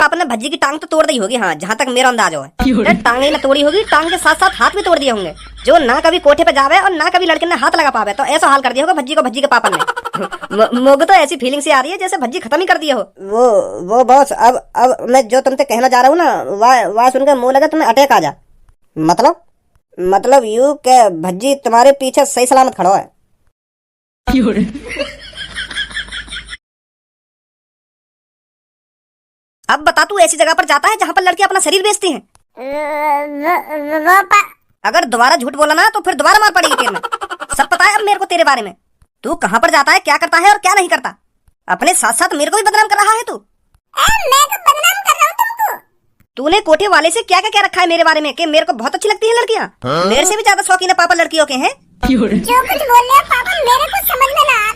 पापा ने भज्जी की टांग तो तोड़ दी होगी, हाँ जहाँ तक मेरा अंदाज है। टांग ही ना तोड़ी होगी, टांग के साथ साथ हाथ भी तोड़ दिए होंगे, जो ना कभी कोठे पे जावे और ना कभी लड़के ने हाथ लगा पावे। तो ऐसा हाल कर दिया होगा भज्जी को भज्जी के पापा ने। मुझे तो ऐसी फीलिंग सी आ रही है जैसे भज्जी खत्म ही कर दिया हो। वो बॉस, अब मैं जो तुमसे कहना चाह रहा हूँ ना, वह सुनकर मुंह लगा तुम्हें अटैक आ जा। मतलब यूं के भज्जी तुम्हारे पीछे सही सलामत खड़ा है। अब बता, तू ऐसी जगह पर जाता है जहाँ पर लड़की अपना शरीर बेचती हैं? अगर दोबारा झूठ बोला ना तो फिर दोबारा मार पड़ेगी तेरे में। सब पता है अब मेरे को तेरे बारे में। तू कहाँ पर जाता है, क्या करता है और क्या नहीं करता। अपने साथ साथ मेरे को भी बदनाम कर रहा है तू। मैं तो बदनाम कर रहा हूँ तुमको। तूने कोठे वाले से क्या क्या रखा है मेरे बारे में कि मेरे को बहुत अच्छी लगती है लड़कियाँ। मेरे से भी ज्यादा शौकीन है पापा लड़कियों के हैं। जो कुछ बोल रहे हैं पापा मेरे को समझ में ना आ।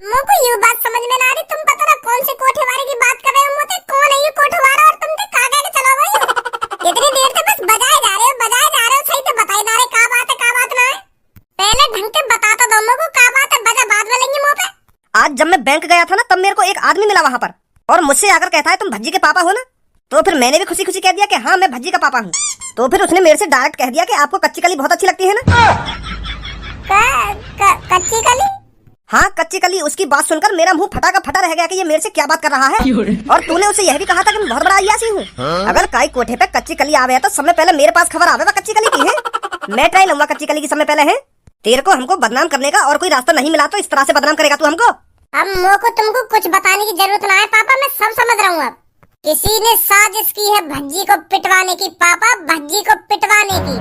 मुझको ये बात समझ में ना आ रही, तुम पता ना कौन से कोठे वाले की बात कर रहे हो। मुझे कौन है ये कोठे वाला और तुम कहाँ के चलो गए। इतनी देर से बस बजाए जा रहे हो, सही से बताई ना रहे क्या बात ना है। पहले ढंग से बता तो दो मुझको क्या बात है, बजा बाद में लेंगे मुँह पे। आज जब मैं बैंक गया था ना, तब मेरे को एक आदमी मिला वहाँ पर और मुझसे आकर कहता है तुम भज्जी के पापा हो ना। तो फिर मैंने भी खुशी खुशी कह दिया कि हाँ मैं भज्जी का पापा हूँ। तो फिर उसने मेरे से डायरेक्ट कह दिया कि आपको कच्ची कली बहुत अच्छी लगती है ना। कच्ची कली? हाँ कच्ची कली। उसकी बात सुनकर मेरा मुंह फटा का फटा रह गया कि ये मेरे से क्या बात कर रहा है। और तूने उसे यह भी कहा था कि मैं बहुत बड़ा अय्यासी हूँ। अगर काई कोठे पे कच्ची कली आवे तो समय पहले मेरे पास खबर आवेगा कच्ची कली की है। मैं ट्राई लूंगा कच्ची कली की समय पहले है। तेरे को हमको बदनाम करने का और कोई रास्ता नहीं मिला तो इस तरह से बदनाम करेगा तू हमको। अब मुझको तुमको कुछ बताने की जरूरत ना है पापा, मैं सब समझ रहा हूँ। अब किसी ने साजिश की है भज्जी को पिटवाने की पापा, भज्जी को पिटवाने की।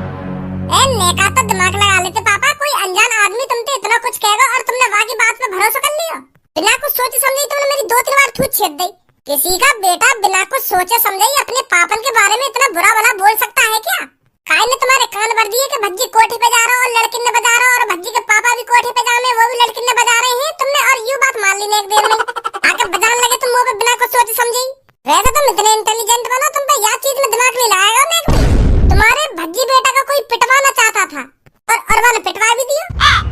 नेका तो दिमाग लगा लेते पापा, कोई अनजान आदमी तुमसे इतना कुछ कहेगा और तुमने वहाँ की बात पे भरोसा कर लिया। बिना कुछ सोचे समझे तुमने मेरी 2-3 बार थूत छेद दी। किसी का बेटा बिना कुछ सोचे समझे अपने पापन के बारे में इतना बुरा भला बोल सकता है क्या? काय ने तुम्हारे कान भर दिए कि भज्जी कोठे पे जा रहा और लड़की ने बजा रहा, और भज्जी के पापा भी कोठे पे जाने वो भी लड़की ने बजा रहे हैं। तुमने और यूं बात मान ली ना एक देर में आके बजाने लगे तुम मुंह पे बिना कुछ सोचे समझे। वैसे तुम इतने इंटेलिजेंट बनो, तुम पे यह चीज में दिमाग नहीं लगाएगा मैं। तुम्हारे भज्जी बेटा का कोई पिटवाना चाहता था और वाले पिटवा भी दिया।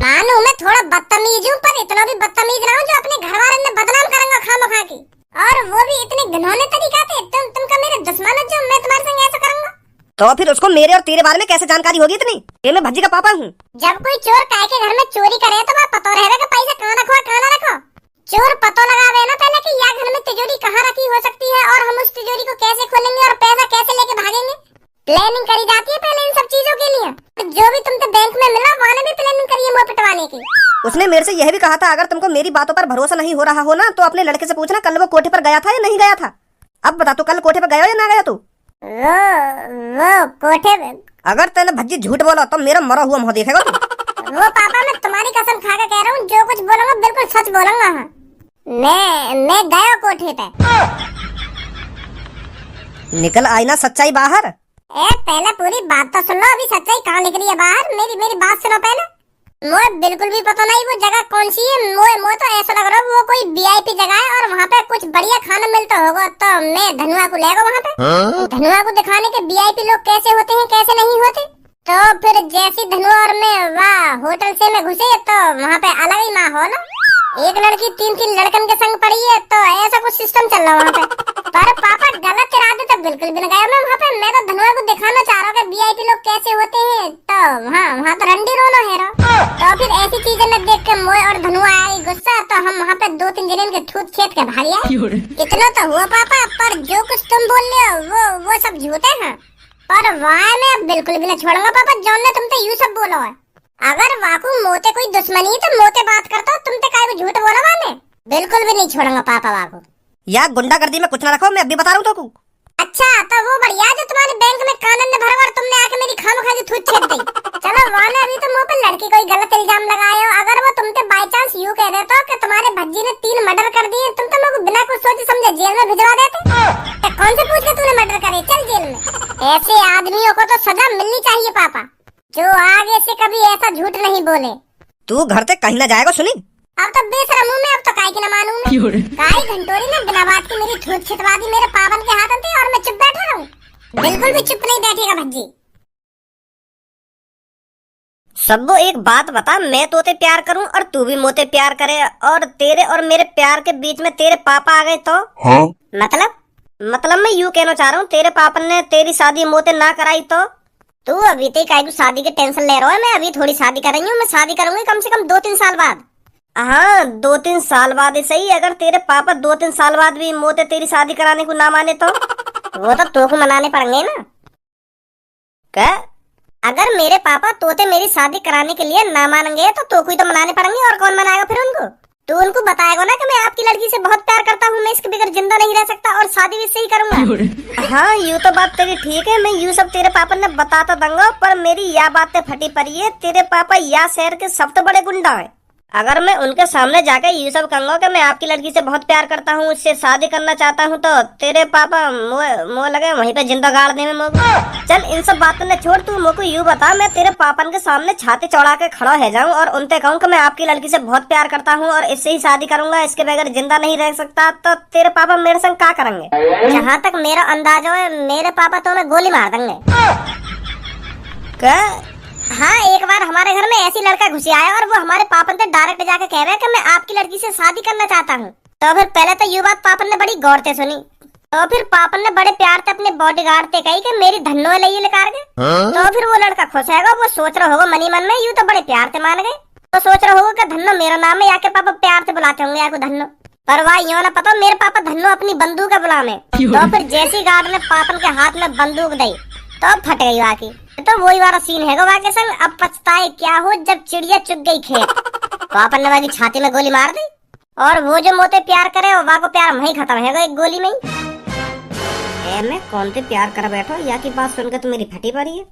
मानो मैं थोड़ा बदतमीज हूँ, पर इतना भी बदतमीज ना हूँ जो अपने घर वाले ने बदनाम करूंगा खामखा की, और वो भी इतने घिनौने तरीका से। तुम का मेरे दुश्मन हो जो मैं तुम्हारे संग ऐसा करूंगा। तो फिर उसको मेरे और तेरे बारे में कैसे जानकारी होगी इतनी कि मैं भज्जी का पापा हूँ? जब कोई चोर काय के घर में चोरी करे तो वह पता रहेगा कि पैसा कहाँ रखो कहाँ ना रखो। चोर पता लगावे ना पहले कि यह घर में तिजोरी कहाँ रखी हो सकती है और हम उस तिजोरी को कैसे खोलेंगे और पैसा कैसे लेके भागेंगे। प्लानिंग करी जाती है पहले इन सब चीजों के लिए। तो जो भी तुमसे बैंक में मिला वहाँ भी प्लानिंग करिए मुँह पिटवाने की। उसने मेरे से यह भी कहा था अगर तुमको मेरी बातों पर भरोसा नहीं हो रहा हो ना तो अपने लड़के से पूछना कल वो कोठे पर गया था या नहीं गया था। अब बता तू कल कोठे पर गया या ना गया तू? वो कोठे पे। अगर तूने भज्जी झूठ बोला तो मेरा मरा हुआ मुंह देखेगा तू। वो पापा मैं तुम्हारी कसम खा के कह रहा हूँ, जो कुछ बोलूंगा बिल्कुल सच बोलूंगा। मैं गया कोठे पे। निकल आई ना सच्चाई बाहर। पहले पूरी बात तो सुन लो, अभी सच्चाई कहाँ निकली है बाहर। मेरी बात सुनो पहले। मुझे बिल्कुल भी पता नहीं वो जगह कौन सी है। मुझे तो ऐसा लग रहा है वो कोई वीआईपी जगह है और वहाँ पे कुछ बढ़िया खाना मिलता होगा। तो मैं धनुआ को लेगा वहाँ पे। धनुआ को दिखाने के वीआईपी लोग कैसे होते हैं कैसे नहीं होते। तो फिर जैसी धनुआ और मैं वहाँ होटल से में घुसे तो वहाँ पे अलग ही माहौल। एक लड़की 3 लड़कन के संग पड़ी है, तो ऐसा कुछ सिस्टम चल रहा है वहाँ पे। पर पापा गलत इरादे तो बिल्कुल भी नहीं गया मैं वहाँ पे। मैं तो धनुआ को दिखाना चाह रहा हूँ कि वीआईपी लोग कैसे होते हैं। तो वहाँ तो रंडी रोना है रहा। तो फिर ऐसी चीजें में देख के मोए और धनुआ आई गुस्सा, तो हम वहाँ पे 2-3 जने के ठूत खेत के भाग आए। इतना तो हुआ पापा, पर जो कुछ तुम बोल रहे हो वो सब झूठे हैं। पर वहाँ मैं बिल्कुल भी नहीं छोड़ूंगा पापा, जॉन ने तुमसे यूँ सब बोला है। अगर वाकू मोते कोई दुश्मनी है तो मोते बात करता हूँ, तुमसे काय झूठ बोला वाले बिल्कुल भी नहीं छोड़ूंगा पापा वाकू। यार गुंडागर्दी में कुछ ना रखो, मैं अभी बता रहा हूँ तो। अच्छा तो वो बढ़िया जो तुम्हारे बैंक में कानून ने भरा और तुमने आके मेरी खामखा की थूत छेद दी। चलो वहाँ ने अभी तो मुँह पे लड़की कोई गलत इल्जाम लगाए हो। अगर वो तुमसे बाय चांस यूँ कह देता कि तुम्हारे भज्जी ने 3 मर्डर कर दिए, तुम तो लोग बिना कुछ सोचे समझे जेल में भिजवा देते। तो कौन से पूछ के तूने मर्डर करे, चल जेल में। ऐसे आदमियों को तो सजा मिलनी चाहिए पापा, जो आगे से कभी ऐसा झूठ नहीं बोले। तू घर से कहीं ना जाएगा सुनी। अब तो बेशरम हूँ मैं, अब तो काय की ना मानूं मैं। काय घंटोरी ने बिना बात की मेरी थूत छिटवा दी मेरे पावन के हाथ में और मैं चुप बैठा रहूं। बिल्कुल भी चुप नहीं बैठेगा भज्जी। सबो एक बात बता, मैं तोते प्यार करूं और तू भी मोते प्यार करे और तेरे और मेरे प्यार के बीच में तेरे पापा आ गए तो? हाँ? मतलब मैं यूं कहना चाह रहा हूँ, तेरे पापा ने तेरी शादी मोते ना कराई तो? तू अभी तक काहे शादी के टेंशन ले रहा है? मैं अभी थोड़ी शादी कर रही हूँ, मैं शादी करूंगी कम से कम 2-3 साल बाद। हाँ 2-3 साल बाद ही सही, अगर तेरे पापा 2-3 साल बाद भी मोते तेरी शादी कराने को ना माने तो? वो तो तोको मनाने पड़ेंगे ना। क्या? अगर मेरे पापा तोते मेरी शादी कराने के लिए ना मानेंगे तो तोको ही तो मनाने पड़ेंगे, और कौन मनाएगा फिर उनको? तू उनको बताएगा ना कि मैं आपकी लड़की से बहुत प्यार करता हूँ, मैं इसके बगैर जिंदा नहीं रह सकता और शादी भी इससे ही करूंगा। हाँ यूँ तो बात तेरी ठीक है, मैं यूँ सब तेरे पापा ने बताता दूंगा, पर मेरी यह बातें फटी पड़ी है, तेरे पापा या शहर के सबसे बड़े गुंडा है। अगर मैं उनके सामने जाकर ये सब कहूंगा कि मैं आपकी लड़की से बहुत प्यार करता हूँ, उससे शादी करना चाहता हूँ, तो तेरे पापा मुँह लगे वहीं पे जिंदा गाड़ दे में मोको। चल इन सब बातों ने छोड़, तू मोको यूँ बता, मैं तेरे पापन के सामने छाती चौड़ा के खड़ा है जाऊँ और उनसे कहूँ कि मैं आपकी लड़की से बहुत प्यार करता हूँ और इससे ही शादी करूंगा, इसके बगैर जिंदा नहीं रह सकता, तो तेरे पापा मेरे संग क्या करेंगे? जहाँ तक मेरा अंदाजा है मेरे पापा तो मैं गोली मार देंगे। क्या? हाँ एक बार हमारे घर में ऐसी लड़का घुस आया और वो हमारे पापन से डायरेक्ट जाके कह रहा है कि मैं आपकी लड़की से शादी करना चाहता हूँ। तो फिर पहले तो ये बात पापन ने बड़ी गौर से सुनी, तो फिर पापन ने बड़े प्यार से अपने बॉडीगार्ड से कही कि मेरी धन्नो ले लेकर के। तो फिर वो लड़का खुश है, वो सोच रहा होगा मनी मन में, यूँ तो बड़े प्यार से मान गए, तो सोच रहा होगा कि धन्नो मेरा नाम है, या के पापा प्यार से बुलाते होंगे या को धन्नो, पर वह यूँ ना पता मेरे पापा धन्नो अपनी बंदूक है बुलाने। तो फिर जैसी गार्ड ने पापन के हाथ में बंदूक दी तो फट गई वाकी। तो वही वाला सीन है वहाँ के संग, अब पछताए क्या हो जब चिड़िया चुग गई खेत। पापन ने वाकी छाती में गोली मार दी और वो जो मोते प्यार करे वहाँ को प्यार वहीं खत्म है एक गोली में ही। मैं कौन से प्यार कर बैठो, या की बात सुनकर तो मेरी फटी पड़ी है।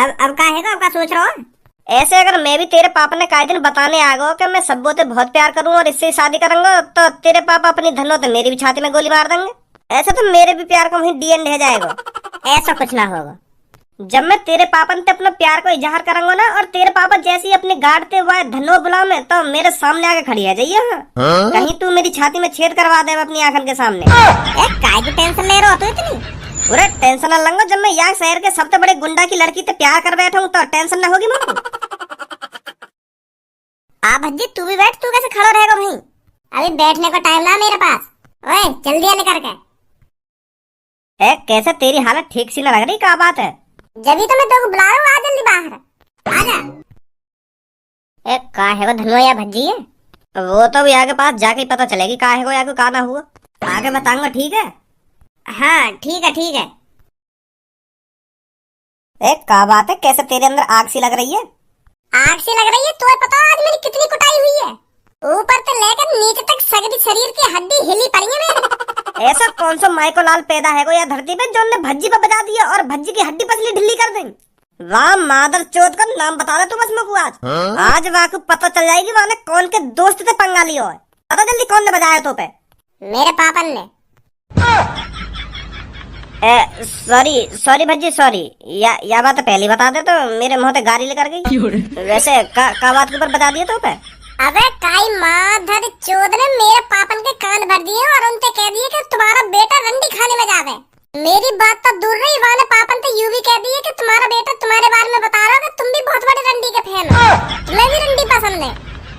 अब का है, अब का सोच रहा हो? ऐसे अगर मैं भी तेरे पापा ने काहे दिन बताने आ गो कि मैं सबो से बहुत प्यार करूँ और इससे शादी करूंगा, तो तेरे पापा अपनी धनो तो मेरी भी छाती में गोली मार देंगे। ऐसे तो मेरे भी प्यार का वहीं डीएन रह जाएगा। ऐसा कुछ ना होगा, जब मैं तेरे पापा से अपना प्यार को इजहार करूंगा ना और तेरे पापा जैसे ही अपने गार्ड से वह धनो बुला में, तो मेरे सामने आके खड़ी है जाइए। हाँ? कहीं तू मेरी छाती में छेद करवा दे अपनी आंखन के सामने। काय की टेंशन ले रहे हो तो इतनी? पूरे टेंशन न लंगो, जब मैं यहाँ शहर के सबसे बड़े गुंडा की लड़की से प्यार कर बैठा हूँ तो टेंशन न होगी मुझको। आ भज्जी तू भी बैठ, तू कैसे खड़ा रहेगा भाई? अभी बैठने को टाइम ना मेरे पास, ओए जल्दी आने करके। कैसे तेरी हालत ठीक सी न लग रही, क्या बात है? जब तो मैं तेरे को बुला रहा हूँ, आ जल्दी बाहर आजा। का है वो धनुआ या भज्जी है? वो तो यहाँ के पास जाके ही पता चलेगी का है वो, या को का ना हुआ आगे बताऊंगा, ठीक है? हाँ ठीक है ठीक है। का बात है, कैसे तेरे अंदर आग सी लग रही है? आग सी लग रही है? तुम्हें पता है आज मेरी कितनी कुटाई हुई है? ऊपर से लेकर नीचे तक सगरी शरीर की हड्डी हिली पड़ी है मेरी। ऐसा कौन सा माइको लाल पैदा है या धरती पे जो ने भज्जी पे बजा दिया और भज्जी की हड्डी पसली ढिल्ली कर देंगे? वाह मादर चौथ का नाम बता दे तू बस मेरे को आज। आज वहाँ को पता चल जाएगी वहाँ ने कौन के दोस्त से पंगा लिया है। पता जल्दी कौन ने बजाया तो पे? मेरे पापा ने। सॉरी भज्जी सॉरी, या बात पहले बता दे तो मेरे मुंह पे गाली लेकर गई। वैसे का बात के ऊपर बता दिया तो पे? अबे काई माधर चोद ने मेरे पापन के कान भर दिए और उनसे कह दिए कि तुम्हारा बेटा रंडी खाने में जावे। मेरी बात तो दूर रही, वाले पापन से यूं भी कह दिए कि तुम्हारा बेटा तुम्हारे बारे में बता रहा है कि तुम भी बहुत बड़े रंडी के फैन हो, तुम्हें भी रंडी पसंद है।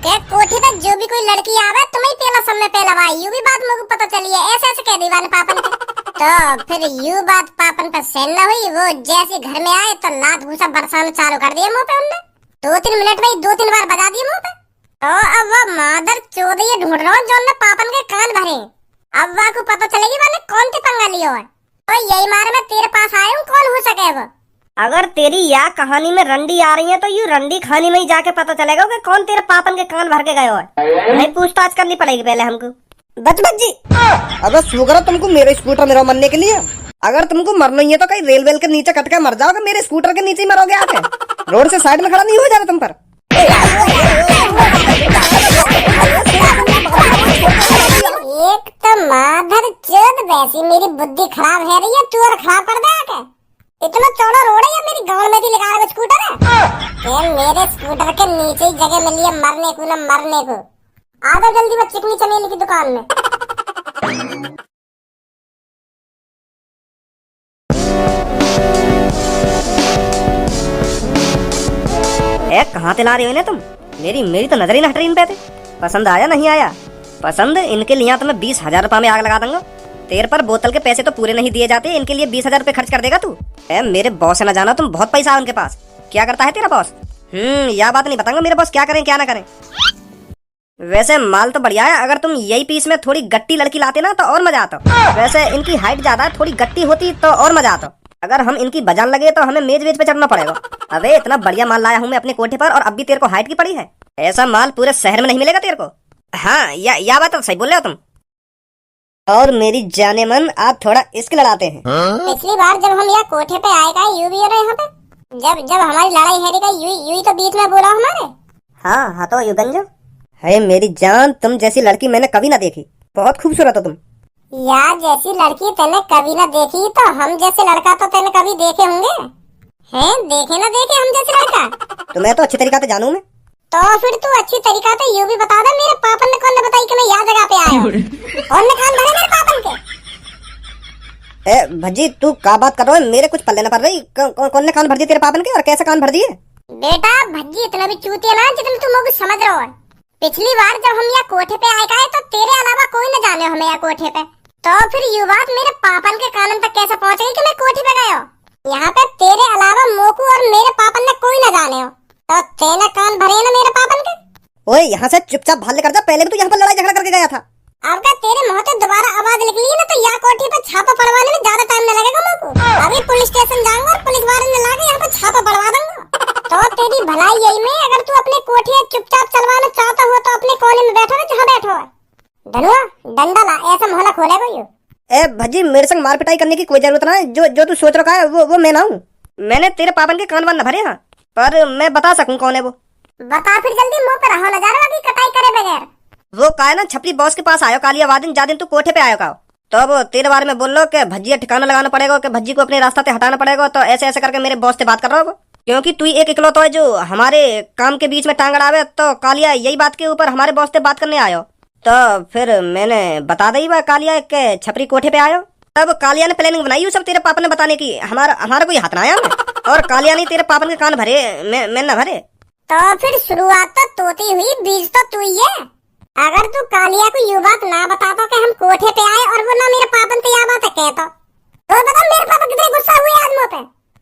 क्या कोठी पे जो भी कोई लड़की आवे तुम्हें पहला सबने पहला भाई, यूं भी बात मुझे पता चली है। ऐसे ऐसे कह दी वाले पापन के। तो फिर यूं बात पापन पर सहन न हुई, वो जैसे घर में आए तो लात भूसा बरसाना चालू कर दिया मुँह पे उनने। 2-3 मिनट में 2-3 बार बजा दिए मुँह पे। तो अब वो मादर चोद ये ढूंढ रहा हूँ जो ने पापन के कान भरे। अब वहाँ को पता चलेगी वाले कौन सी पंगा लियो है। तो यही मारे मैं तेरे पास आया हूँ, कौन हो सके वो। अगर तेरी या कहानी में रंडी आ रही है तो यू रंडी खानी में ही जाके पता चलेगा कि कौन तेरे पापन के कान भर के गए हो। नहीं पूछताछ करनी पड़ेगी पहले हमको। बच जी, अगर शुक्र है तुमको मेरे स्कूटर मेरा मरने के लिए। अगर तुमको मरना ही है तो कहीं रेल वेल के नीचे कट के मर जाओगे, मेरे स्कूटर के नीचे ही मरोगे आके। रोड से साइड में खड़ा नहीं हो जा रहा तुम पर। एक तो माधर चोद वैसी मेरी बुद्धि खराब है रही है, तू और खराब कर दे आके। इतना चौड़ा रोड है या मेरी गांव में भी लगा रहा स्कूटर है? मेरे स्कूटर के नीचे ही जगह मिली है मरने को न मरने को। आधा जल्दी मैं चिकनी चमेली की दुकान में। कहाँ ते ला रहे हो इन्हें तुम? मेरी मेरी तो नजर ही ना हट रही इन पे थे। पसंद आया नहीं आया? पसंद इनके लिए तो मैं 20,000 रुपए में आग लगा दूंगा। तेरे पर बोतल के पैसे तो पूरे नहीं दिए जाते, इनके लिए 20,000 रुपए खर्च कर देगा तू? मेरे बॉस से ना जाना तुम, बहुत पैसा है उनके पास। क्या करता है तेरा बॉस? यह बात नहीं बताऊंगा मेरे बॉस क्या करें क्या ना करें। वैसे माल तो बढ़िया है, अगर तुम यही पीस में थोड़ी गट्टी लड़की लाते ना तो और मजा आता। वैसे इनकी हाइट ज्यादा है, थोड़ी गट्टी होती तो और मजा आता। अगर हम इनकी बजान लगे तो हमें मेज वेज पे चढ़ना पड़ेगा। अबे इतना बढ़िया माल लाया हूँ मैं अपने कोठे पर और अब भी तेरे को हाइट की पड़ी है? ऐसा माल पूरे शहर में नहीं मिलेगा तेरे को। हाँ या बात तो सही बोल रहे हो तुम। और मेरी जाने मन आज थोड़ा इश्क लड़ाते हैं। पिछली बार जब हम यहाँ कोठे पे आए का यू भी हो रहे यहाँ पे, जब हमारी लड़ाई है का यू तो बीच में बोला हमारे। हाँ तो युगंजो है मेरी जान, तुम जैसी लड़की मैंने कभी ना देखी, बहुत खूबसूरत हो तुम। यार जैसी लड़की तेने कभी ना देखी तो हम जैसे लड़का तो तेने कभी देखे होंगे हैं? देखे ना देखे हम जैसे लड़का? तुम्हें तो अच्छी तरीका से जानू मैं। तो फिर तू अच्छी तरीका से यू भी बता दे मेरे पापन ने कौन ने बताई कि मैं यहाँ जगह पे आया हूँ। कौन ने कान भरे मेरे पापन के? भज्जी तू क्या बात कर रहा है? मेरे कुछ पल्ले न पड़ रही। कौन ने कान भर दिए तेरे पापन के और कैसे कान भर दिए? बेटा भज्जी इतना भी चूतिया ना जितना तुम कुछ समझ रहे हो। पिछली बार जब हम यहाँ कोठे पे आए तो तेरे अलावा कोई न जाने हमें यहाँ कोठे पे, तो फिर ये बात मेरे पापन के कानन तक कैसे पहुँच गई कि मैं कोठे पे गया हूँ? यहाँ पे तेरे अलावा मोकू और मेरे पापन ने कोई न जाने हो, तो तेना कान भरे ना मेरे पापन के। ओए यहाँ से चुपचाप भाग लेकर जा, पहले भी तो यहाँ पर लड़ाई झगड़ा करके गया था। अब का तेरे मुंह से दोबारा आवाज निकली है ना तो यहाँ कोठी पे छापा पड़वाने में ज्यादा टाइम न लगेगा मोकू। अभी पुलिस स्टेशन जाऊंगा और पुलिस वाले ने लाके यहाँ पे छापा पड़वा दूंगा। तो तेरी भलाई यही में, अगर तू अपने कोठी चुपचाप चलवाना चाहता हो तो अपने कोने में बैठो ना जहाँ बैठो है। धनुआ डंडा ला, ऐसा मोहल्ला खोले कोई। भज्जी मेरे संग मार पिटाई करने की कोई जरूरत ना है। जो तू सोच रखा है वो मैं ना हूँ। मैंने तेरे पापन के कान वान न भरे हाँ, पर मैं बता सकूँ कौन है वो। बता फिर जल्दी, मुंह पे रहो नजारा की कटाई करे बगैर। वो का है ना छपरी बॉस के पास आयो कालिया वादिन जा दिन तू कोठे पे आयो का, तो अब तेरे बारे में बोल लो कि भज्जी ठिकाना लगाना पड़ेगा, कि भज्जी को अपने रास्ता से हटाना पड़ेगा। तो ऐसे ऐसे करके मेरे बॉस से बात कर रहा हो, क्योंकि तू एक इकलौता है जो हमारे काम के बीच में टांग अड़ावे। तो कालिया यही बात के ऊपर हमारे बॉस से बात करने आयो, तो फिर मैंने बता दी बा कालिया के छपरी कोठे पे आयो। तब कालिया ने प्लानिंग बनाई सब तेरे पापन ने बताने की, हमारा कोई हाथ ना आया और कालिया ने तेरे पापन के कान भरे, मैं न भरे। तो फिर शुरुआत तो तोती हुई, बीज तो तू ही है। अगर तू कालिया को यू बात ना बताता कि हम कोठे पे आए और वो ना मेरे पापन से यह बात है कहता, तो बता मेरे पापा कितने गुस्सा हुए आज मुझ पे।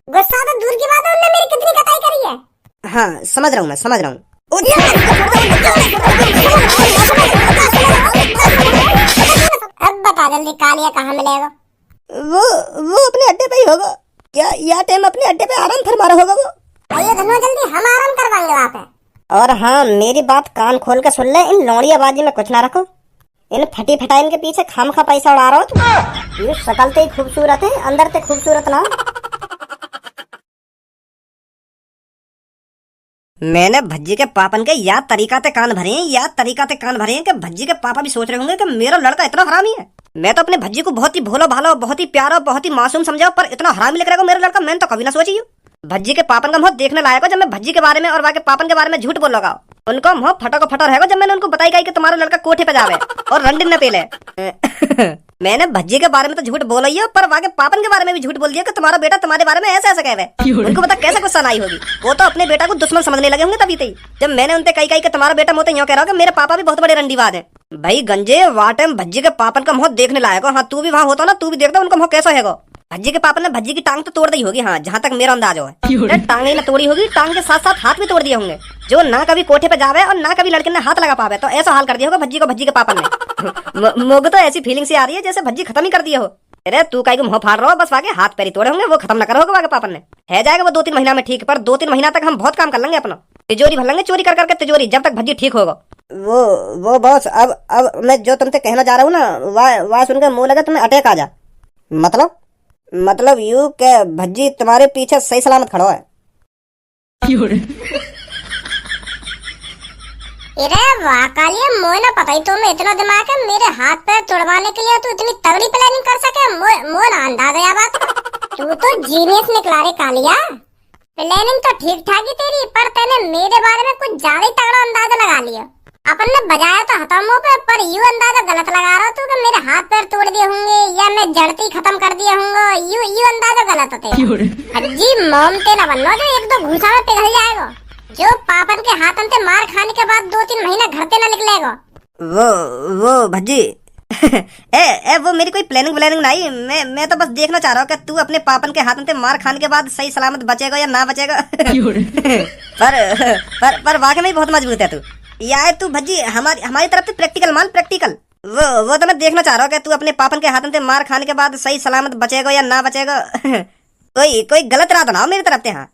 गुस्सा तो दूर की बात है, उन्होंने मेरी कितनी कटाई करी है। हाँ समझ रहा हूँ मैं, समझ रहा हूँ। अब बता जल्दी कालिया कहाँ मिलेगा? वो अपने अड्डे पे ही होगा। क्या यह टाइम अपने अड्डे पे आराम फरमा रहा होगा वो। आइए धनुआ जल्दी, हम आराम करवाएंगे वहाँ पे। और हाँ मेरी बात कान खोल के सुन ले, इन लौड़ियाबाजी में कुछ ना रखो। इन फटी फटाइन के पीछे खामखा पैसा उड़ा रहा हो तुम। ये शकल ते खूबसूरत है, अंदर ते खूबसूरत ना। मैंने भज्जी के पापन के या तरीका ते कान भरे हैं, या तरीका ते कान भरे हैं कि भज्जी के पापा भी सोच रहे होंगे कि मेरा लड़का इतना हरामी है। मैं तो अपने भज्जी को बहुत ही भोला भाला, बहुत ही प्यारा, बहुत ही मासूम समझा, पर इतना हरामी लग रहा है मेरा लड़का मैंने तो कभी ना सोची। भज्जी के पापन का मुंह देखने लायक हो जब मैं भज्जी के बारे में और वहाँ के पापन के बारे में झूठ बोल लगा। उनका मुंह फटा को फटा रहेगा जब मैंने उनको बताई गई कि तुम्हारा लड़का कोठे पे जावे और रंडिन न पेले। मैंने भज्जी के बारे में तो झूठ बोला ही है, पर वहाँ के पापन के बारे में भी झूठ बोल दिया कि तुम्हारा बेटा तुम्हारे बारे में ऐसे ऐसे कहे। उनको पता कैसे गुस्सा नहीं होगी, वो तो अपने बेटा को दुश्मन समझने लगे होंगे तभी तभी, जब मैंने उनसे कही कि तुम्हारा बेटा मुझे यूँ कह रहा हो कि मेरे पापा भी बहुत बड़े रंडीबाज है। भाई गंजे वाह टाइम भज्जी के पापन का मुंह देखने लायक हो। हाँ तू भी वहाँ होता ना, तू भी देखता उनका मुंह कैसा है। भज्जी के पापा ने भज्जी की टांग तो तोड़ दी होगी, हाँ जहाँ तक मेरा अंदाज है। टांग ही ना तोड़ी होगी, टांग के साथ साथ हाथ भी तोड़ दिए होंगे, जो ना कभी कोठे पे जावे और ना कभी लड़के ने हाथ लगा पावे। तो ऐसा हाल कर दिया होगा भज्जी को भज्जी के पापा ने। मुझे तो ऐसी फीलिंग सी आ रही है जैसे भज्जी खत्म ही कर दिया हो। अरे तू कहीं मुंह फाड़ रहा हो, बस वाके हाथ पैर तोड़े होंगे, वो खत्म ना करो होगा वाके पापा ने। है जाएगा वो 2-3 महीना में ठीक, पर 2-3 महीना तक हम बहुत काम कर लेंगे अपना, तिजोरी भर लेंगे चोरी कर करके तिजोरी, जब तक भज्जी ठीक होगा। वो बॉस अब मैं जो तुमसे कहना जा रहा हूँ ना, वह सुनकर मुंह लगा तुम्हें अटैक आ जा। मतलब यू के भज्जी तुम्हारे पीछे सही सलामत खड़ा है। अरे वाह कालिया, मोए ना पता ही तुम्हें इतना दिमाग है, मेरे हाथ पैर तोड़वाने के लिए तू इतनी तगड़ी प्लानिंग कर सके। मोए ना अंदाजा या बात। तू तो जीनियस निकला रे कालिया। प्लानिंग तो ठीक ठाक ही तेरी, पर तूने मेरे बारे में कुछ ज्यादा ही तगड़ा अंदाजा लगा लिया। अपन ने बजाया तो हथौड़ों पे, पर यू अंदाजा गलत लगा रहा तू कि मेरे हाथ पैर तोड़ दिए होंगे या मैं जड़ती खत्म कर दिया होंगे। यू अंदाजा गलत होते। हज्जी मोम ते ना बनना जो एक दो घूसा में पिघल जाएगा। जो पापन के हाथन से मार खाने के बाद 2-3 महीना घर से न निकलेगा। वो भज्जी ए वो मेरी कोई प्लानिंग नहीं। मैं तो बस देखना चाह रहा हूँ कि तू अपने पापन के हाथन से मार खाने के बाद सही सलामत बचेगा या ना बचेगा। पर वाकई में बहुत मजबूत है तू। यार तू भज्जी हमारी तरफ से प्रैक्टिकल मान, प्रैक्टिकल। वो तो मैं देखना चाह रहा हूँ कि तू अपने पापन के हाथन से मार खाने के बाद सही सलामत बचेगा या ना बचेगा। कोई गलत राह तो ना हो मेरी तरफ से। हाँ